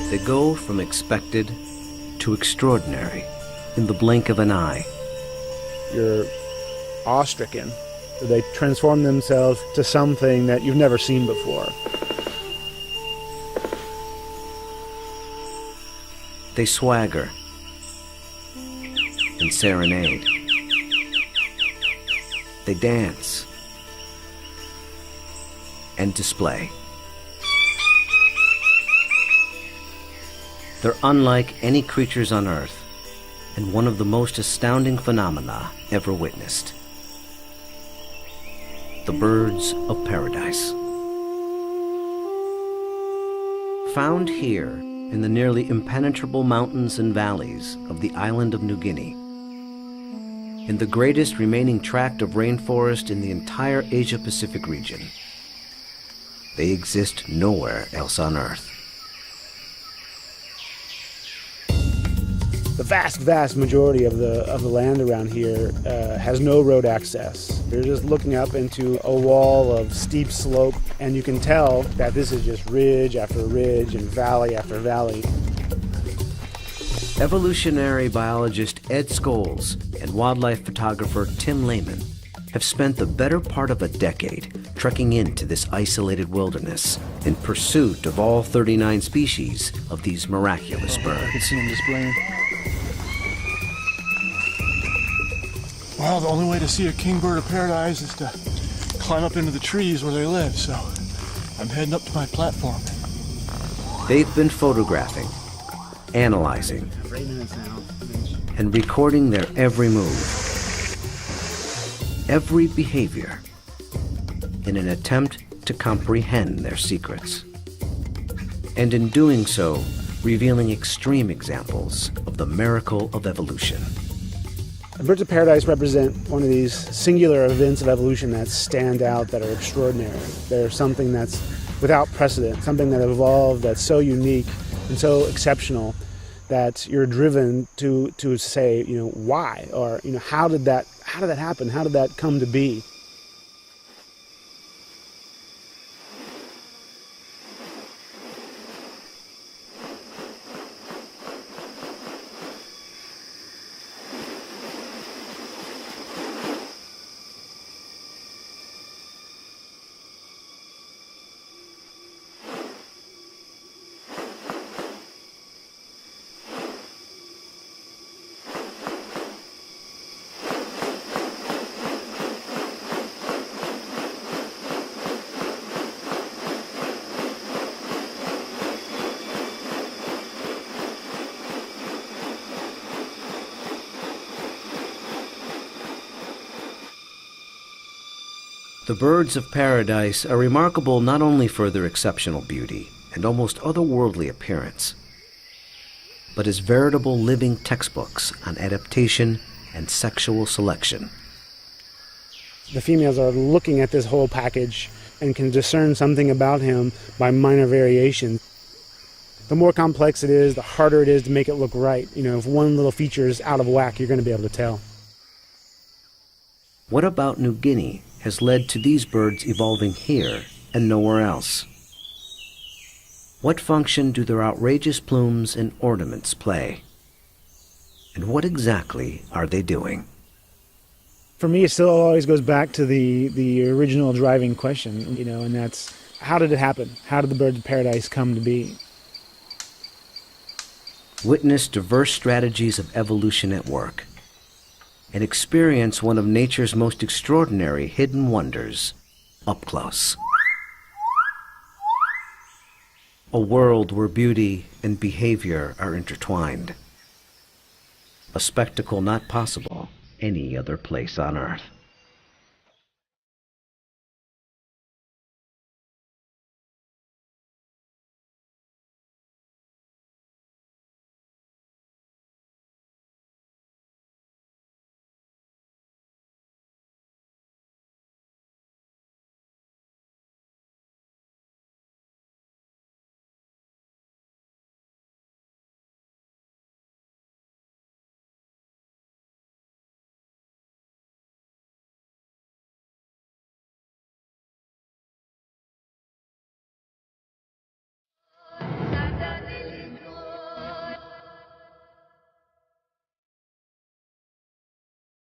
They go from expected to extraordinary in the blink of an eye. You're awe-stricken. They transform themselves to something that you've never seen before. They swagger and serenade. They dance and display. They're unlike any creatures on Earth, and one of the most astounding phenomena ever witnessed. The birds of paradise. Found here in the nearly impenetrable mountains and valleys of the island of New Guinea, in the greatest remaining tract of rainforest in the entire Asia-Pacific region. They exist nowhere else on Earth. The vast majority of the land around here has no road access. You're just looking up into a wall of steep slope, and you can tell that this is just ridge after ridge and valley after valley. Evolutionary biologist Ed Scholes and wildlife photographer Tim Lehman have spent the better part of a decade trekking into this isolated wilderness in pursuit of all 39 species of these miraculous birds. I can see them displaying. Well, the only way to see a kingbird of paradise is to climb up into the trees where they live, so I'm heading up to my platform. They've been photographing, analyzing, and recording their every move, every behavior, in an attempt to comprehend their secrets. And in doing so, revealing extreme examples of the miracle of evolution. The birds of paradise represent one of these singular events of evolution that stand out, that are extraordinary. They're something that's without precedent, something that evolved that's so unique and so exceptional that you're driven to say, why? Or, how did that happen? How did that come to be? The birds of paradise are remarkable not only for their exceptional beauty and almost otherworldly appearance, but as veritable living textbooks on adaptation and sexual selection. The females are looking at this whole package and can discern something about him by minor variation. The more complex it is, the harder it is to make it look right. If one little feature is out of whack, you're going to be able to tell. What about New Guinea has led to these birds evolving here and nowhere else? What function do their outrageous plumes and ornaments play? And what exactly are they doing? For me, it still always goes back to the original driving question, and that's, how did it happen? How did the birds of paradise come to be? Witness diverse strategies of evolution at work, and experience one of nature's most extraordinary hidden wonders up close. A world where beauty and behavior are intertwined. A spectacle not possible any other place on Earth.